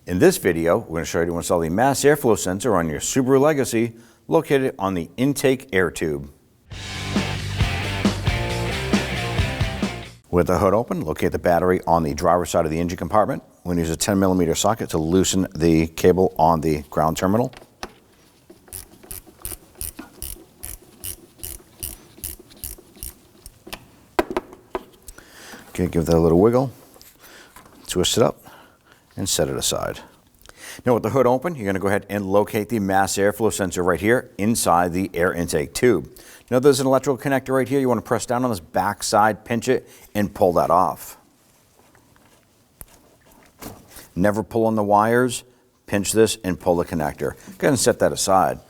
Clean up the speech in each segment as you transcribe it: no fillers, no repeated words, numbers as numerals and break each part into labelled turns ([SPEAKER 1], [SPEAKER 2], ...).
[SPEAKER 1] In this video, we're going to show you how to install the mass airflow sensor on your Subaru Legacy located on the intake air tube. With the hood open, locate the battery on the driver's side of the engine compartment. We're going to use a 10mm socket to loosen the cable on the ground terminal. Okay, give that a little wiggle, twist it up, and set it aside. Now with the hood open, you're going to go ahead and locate the mass airflow sensor right here inside the air intake tube. Now there's an electrical connector right here. You want to press down on this back side, pinch it, and pull that off. Never pull on the wires, pinch this, and pull the connector. Go ahead and set that aside.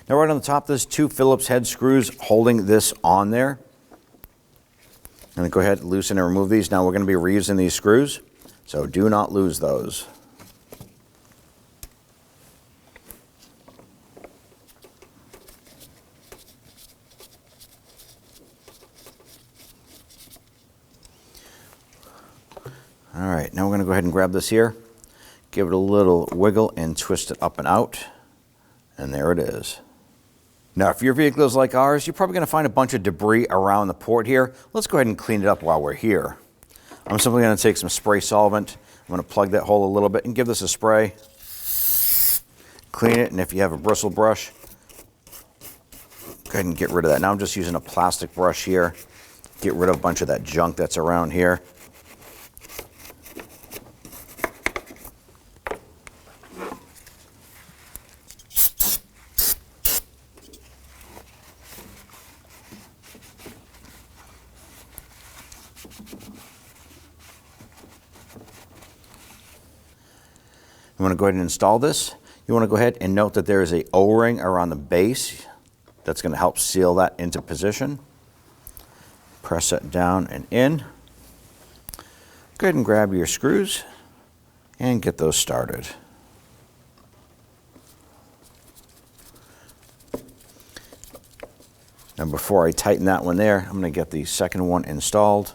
[SPEAKER 1] Now right on the top, there's two Phillips head screws holding this on there. And then go ahead, loosen and remove these. Now we're going to be reusing these screws, so do not lose those. All right, now we're going to go ahead and grab this here, give it a little wiggle and twist it up and out, and there it is. Now, if your vehicle is like ours, you're probably going to find a bunch of debris around the port here. Let's go ahead and clean it up while we're here. I'm simply going to take some spray solvent. I'm going to plug that hole a little bit and give this a spray. Clean it, and if you have a bristle brush, go ahead and get rid of that. Now I'm just using a plastic brush here. Get rid of a bunch of that junk that's around here. You want to go ahead and install this. You want to go ahead and note that there is a O-ring around the base that's going to help seal that into position. Press that down and in. Go ahead and grab your screws and get those started. Now before I tighten that one there, I'm going to get the second one installed.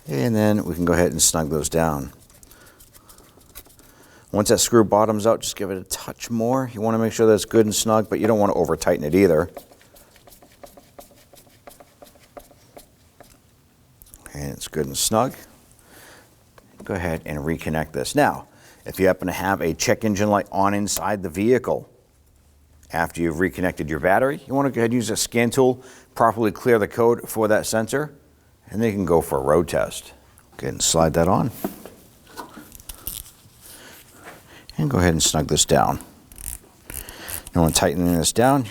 [SPEAKER 1] And then we can go ahead and snug those down. Once that screw bottoms out, just give it a touch more. You want to make sure that it's good and snug, but you don't want to over tighten it either. And it's good and snug. Go ahead and reconnect this. Now, if you happen to have a check engine light on inside the vehicle, after you've reconnected your battery, you want to go ahead and use a scan tool, properly clear the code for that sensor, and then you can go for a road test. Go ahead and slide that on. And go ahead and snug this down. Now when tightening this down,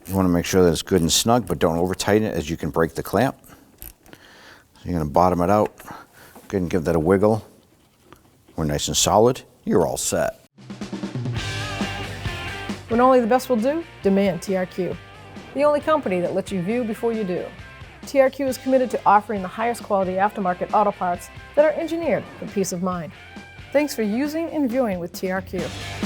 [SPEAKER 1] you want to make sure that it's good and snug, but don't over tighten it as you can break the clamp. So you're going to bottom it out. Go ahead and give that a wiggle. We're nice and solid. You're all set.
[SPEAKER 2] When only the best will do, demand TRQ. The only company that lets you view before you do. TRQ is committed to offering the highest quality aftermarket auto parts that are engineered for peace of mind. Thanks for using and viewing with TRQ.